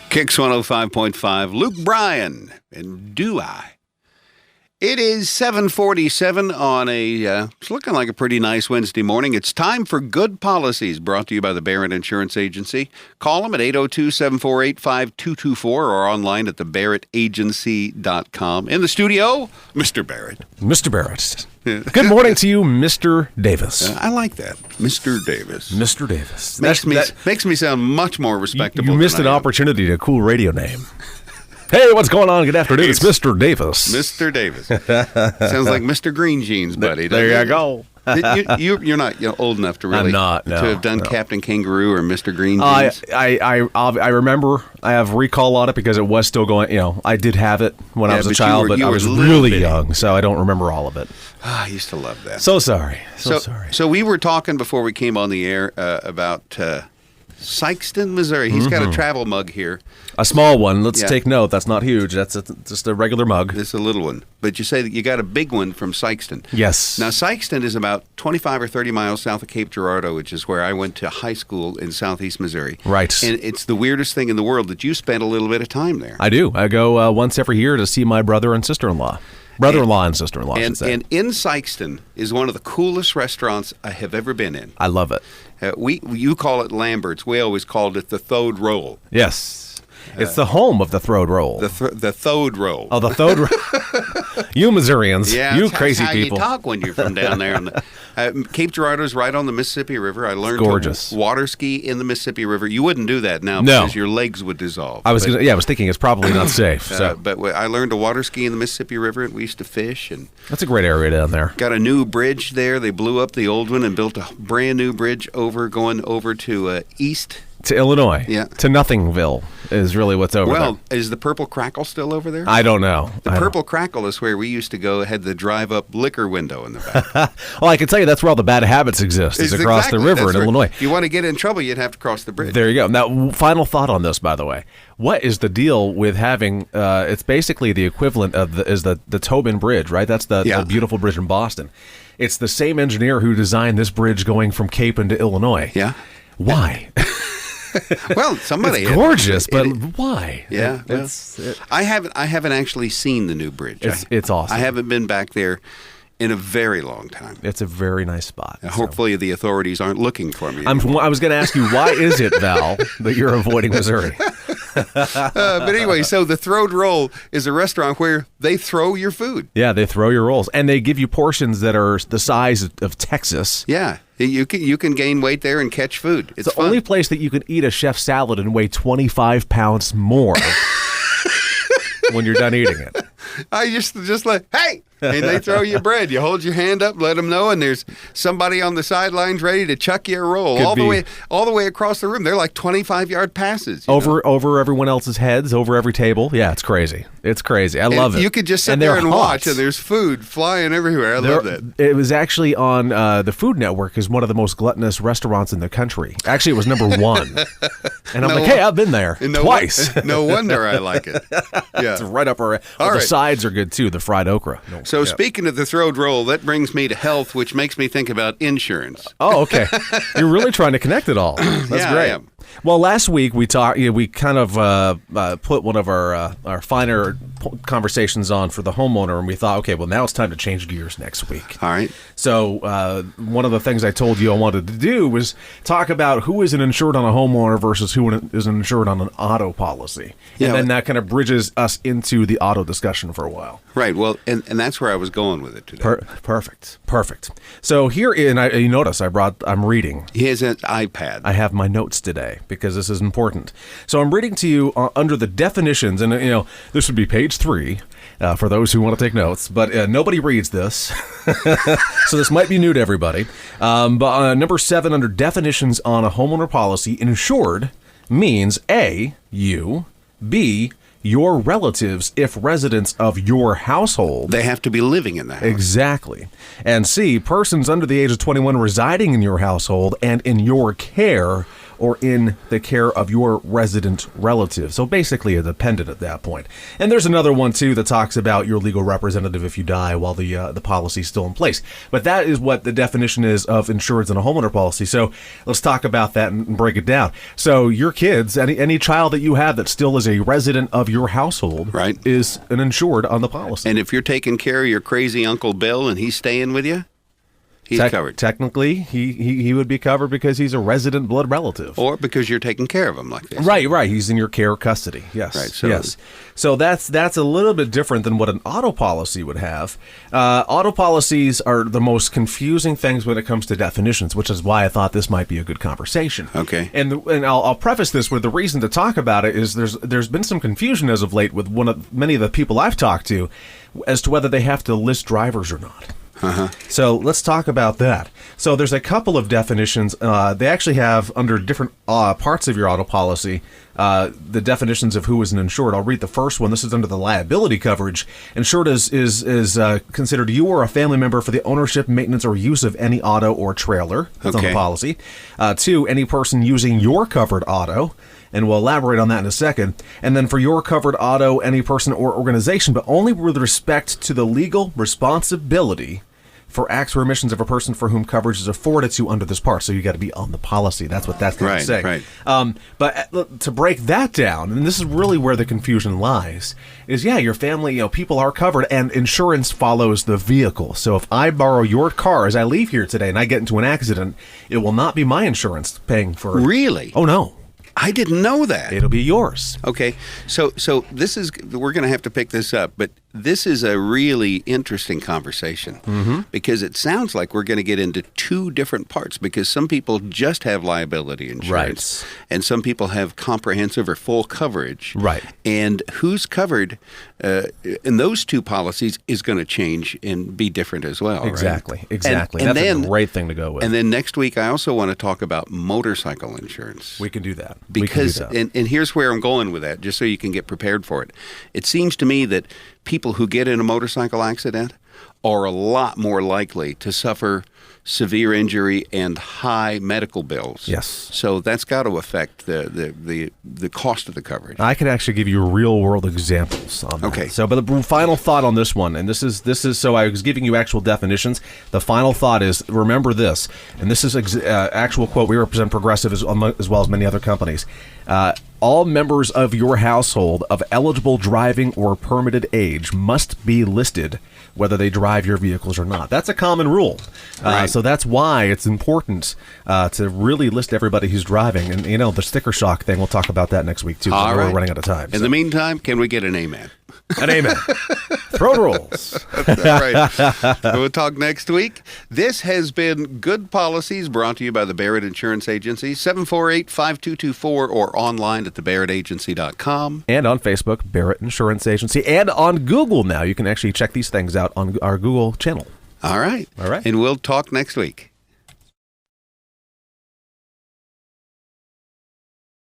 Kicks 105.5, Luke Bryan, and Do I? It is 7:47 on it's looking like a pretty nice Wednesday morning. It's time for Good Policies, brought to you by the Barrett Insurance Agency. Call them at 802-748-5224 or online at thebarrettagency.com. In the studio, Mr. Barrett. Mr. Barrett. Good morning to you, Mr. Davis. I like that, Mr. Davis. Mr. Davis. Makes me sound much more respectable. You missed an opportunity to cool radio name. Hey, what's going on? Good afternoon. It's Mr. Davis. Mr. Davis. Sounds like Mr. Green Jeans, buddy. There you go. You're not old enough to really I'm not, no, to have done no. Captain Kangaroo or Mr. Green Jeans. I remember. I have recall on it because it was still going. I did have it when I was a child, but I was really young, so I don't remember all of it. I used to love that. So sorry. Sorry. So we were talking before we came on the air about Sikeston, Missouri. He's got a travel mug here. A small one. Let's take note. That's not huge. That's just a regular mug. It's a little one. But you say that you got a big one from Sikeston. Yes. Now, Sikeston is about 25 or 30 miles south of Cape Girardeau, which is where I went to high school in southeast Missouri. Right. And it's the weirdest thing in the world that you spent a little bit of time there. I do. I go once every year to see my brother and sister-in-law. Brother-in-law and sister-in-law, I should say. And in Sikeston is one of the coolest restaurants I have ever been in. I love it. You call it Lambert's. We always called it the Thode Roll. Yes. It's the home of the Throde Roll. The Thode Roll. Oh, the Thode Roll. You Missourians. Yeah, you crazy how people. You talk when you're from down there. Cape Girardeau is right on the Mississippi River. I learned gorgeous. to water ski in the Mississippi River. You wouldn't do that now because your legs would dissolve. I was thinking it's probably not safe. But I learned to water ski in the Mississippi River, and we used to fish. And that's a great area down there. Got a new bridge there. They blew up the old one and built a brand new bridge going over to east. To Illinois. Yeah. To Nothingville is really what's over there. Well, is the Purple Crackle still over there? I don't know. The Purple Crackle is where we used to go, had the drive-up liquor window in the back. Well, I can tell you that's where all the bad habits exist, is across the river in Illinois. If you want to get in trouble, you'd have to cross the bridge. There you go. Now, final thought on this, by the way. What is the deal with having, it's basically the equivalent of the Tobin Bridge, right? That's the beautiful bridge in Boston. It's the same engineer who designed this bridge going from Cape into Illinois. Yeah. Why? Well, somebody. It's gorgeous, but why? Yeah, I haven't actually seen the new bridge. It's awesome. I haven't been back there in a very long time. It's a very nice spot. Hopefully, the authorities aren't looking for me. I was going to ask you, why is it, Val, that you're avoiding Missouri? But anyway, so the Throde Roll is a restaurant where they throw your food. Yeah, they throw your rolls, and they give you portions that are the size of Texas. Yeah. You can gain weight there and catch food. It's the only place that you can eat a chef salad and weigh 25 pounds more when you're done eating it. I used to just like, hey, and they throw you bread. You hold your hand up, let them know, and there's somebody on the sidelines ready to chuck you a roll all the way across the room. They're like 25-yard passes. Over everyone else's heads, over every table. Yeah, it's crazy. It's crazy. I love it. You could just sit there and watch, and there's food flying everywhere. I love that. It was actually on the Food Network is one of the most gluttonous restaurants in the country. Actually, it was number one. And I'm like, hey, I've been there twice. No wonder I like it. Yeah, it's right up our. The sides are good too. The fried okra. So speaking of the Throde Roll, that brings me to health, which makes me think about insurance. Oh, okay. You're really trying to connect it all. That's great. I am. Well, last week we talked. We kind of put one of our finer conversations on for the homeowner, and we thought, okay, well, now it's time to change gears next week. All right. So one of the things I told you I wanted to do was talk about who is an insured on a homeowner versus who is an insured on an auto policy, and then that kind of bridges us into the auto discussion for a while. Right. Well, and that's where I was going with it today. Perfect. So here, you notice I'm reading. He has an iPad. I have my notes today because this is important. So I'm reading to you under the definitions, and this would be page 3 for those who want to take notes, but nobody reads this, so this might be new to everybody. But number 7 under definitions on a homeowner policy, insured means A, you, B, your relatives if residents of your household. They have to be living in the house. Exactly. And C, persons under the age of 21 residing in your household and in your care or in the care of your resident relative. So basically a dependent at that point. And there's another one too that talks about your legal representative if you die while the policy is still in place. But that is what the definition is of insureds in a homeowner policy. So let's talk about that and break it down. So your kids, any child that you have that still is a resident of your household, right, is an insured on the policy. And if you're taking care of your crazy Uncle Bill and he's staying with you, he's covered. Technically, he would be covered because he's a resident blood relative. Or because you're taking care of him like this. Right. He's in your care or custody. Yes. Right. Yes. So that's a little bit different than what an auto policy would have. Auto policies are the most confusing things when it comes to definitions, which is why I thought this might be a good conversation. Okay. And I'll preface this with the reason to talk about it is there's been some confusion as of late with many of the people I've talked to as to whether they have to list drivers or not. Uh-huh. So let's talk about that. So there's a couple of definitions. They actually have under different parts of your auto policy the definitions of who is an insured. I'll read the first one. This is under the liability coverage. Insured is considered you or a family member for the ownership, maintenance, or use of any auto or trailer. That's on the policy. 2, any person using your covered auto. And we'll elaborate on that in a second. And then for your covered auto, any person or organization, but only with respect to the legal responsibility for acts or omissions of a person for whom coverage is afforded to under this part. So you got to be on the policy. That's what that's going to say. Right. But to break that down, and this is really where the confusion lies, is your family, people are covered, and insurance follows the vehicle. So if I borrow your car as I leave here today and I get into an accident, it will not be my insurance paying for it. Really? Oh, no. I didn't know that. It'll be yours. Okay. So this is, we're going to have to pick this up, but this is a really interesting conversation because it sounds like we're going to get into two different parts because some people just have liability insurance and some people have comprehensive or full coverage. Right. And who's covered in those two policies is going to change and be different as well. Exactly. Right? Exactly. And That's then, a great thing to go with. And then next week, I also want to talk about motorcycle insurance. We can do that. Because, and here's where I'm going with that, just so you can get prepared for it. It seems to me that people who get in a motorcycle accident are a lot more likely to suffer severe injury and high medical bills. Yes. So that's got to affect the cost of the coverage. I can actually give you real world examples on that. Okay. So, but the final thought on this one, and this is so I was giving you actual definitions. The final thought is remember this, and this is actual quote. We represent Progressive as well as many other companies. All members of your household of eligible driving or permitted age must be listed whether they drive your vehicles or not. That's a common rule. Right. So that's why it's important to really list everybody who's driving. And, the sticker shock thing, we'll talk about that next week, too. All right. We're running out of time. In the meantime, can we get an amen? An amen. Road rules. That's all right. We'll talk next week. This has been Good Policies, brought to you by the Barrett Insurance Agency, 748-5224, or online at thebarrettagency.com. And on Facebook, Barrett Insurance Agency. And on Google now. You can actually check these things out on our Google channel. All right. All right. And we'll talk next week.